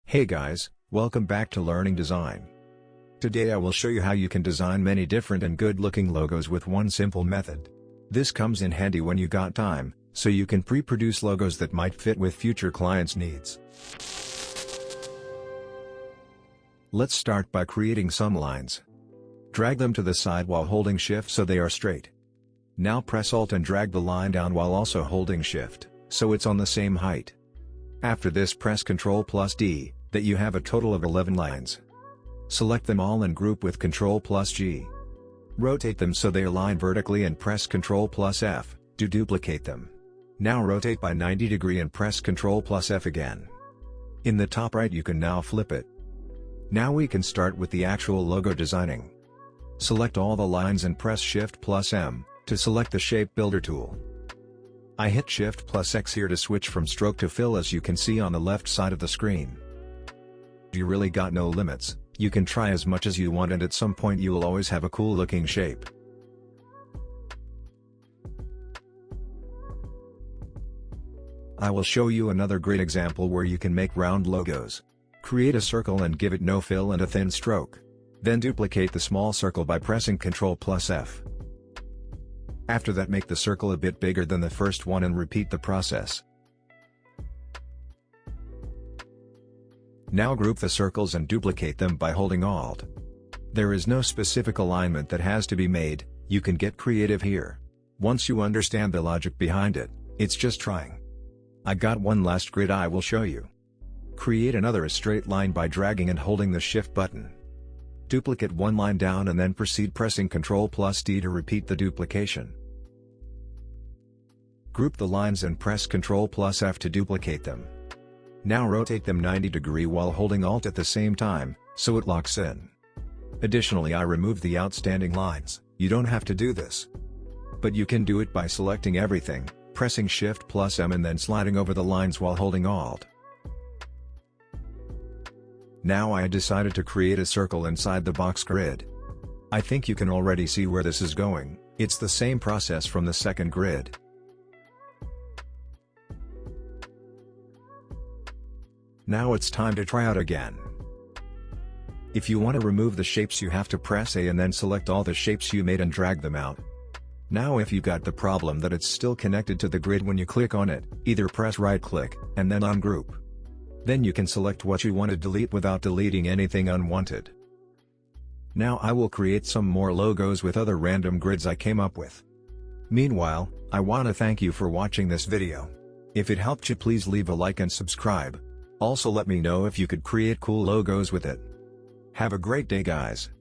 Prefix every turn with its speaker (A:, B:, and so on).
A: Hey guys, welcome back to Learning Design. Today I will show you how you can design many different and good looking logos with one simple method. This comes in handy when you got time, so you can pre-produce logos that might fit with future clients' needs. Let's start by creating some lines. Drag them to the side while holding Shift so they are straight. Now press Alt and drag the line down while also holding Shift, so it's on the same height. After this press Ctrl+D, that you have a total of 11 lines. Select them all and group with Ctrl+G. Rotate them so they align vertically and press Ctrl+F, to duplicate them. Now rotate by 90 degrees and press Ctrl+F again. In the top right you can now flip it. Now we can start with the actual logo designing. Select all the lines and press Shift+M, to select the Shape Builder tool. I hit Shift+X here to switch from stroke to fill, as you can see on the left side of the screen. You really got no limits, you can try as much as you want and at some point you will always have a cool looking shape. I will show you another great example where you can make round logos. Create a circle and give it no fill and a thin stroke. Then duplicate the small circle by pressing Ctrl+F. After that, make the circle a bit bigger than the first one and repeat the process. Now group the circles and duplicate them by holding Alt. There is no specific alignment that has to be made, you can get creative here. Once you understand the logic behind it, it's just trying. I got one last grid I will show you. Create another straight line by dragging and holding the Shift button. Duplicate one line down and then proceed pressing Ctrl+D to repeat the duplication. Group the lines and press Ctrl+F to duplicate them. Now rotate them 90 degrees while holding Alt at the same time, so it locks in. Additionally, I removed the outstanding lines. You don't have to do this, but you can do it by selecting everything, pressing Shift+M and then sliding over the lines while holding Alt. Now I decided to create a circle inside the box grid. I think you can already see where this is going, it's the same process from the second grid. Now it's time to try out again. If you want to remove the shapes you have to press A and then select all the shapes you made and drag them out. Now if you got the problem that it's still connected to the grid when you click on it, either press right click, and then ungroup. Then you can select what you want to delete without deleting anything unwanted. Now I will create some more logos with other random grids I came up with. Meanwhile, I want to thank you for watching this video. If it helped you, please leave a like and subscribe. Also let me know if you could create cool logos with it. Have a great day guys.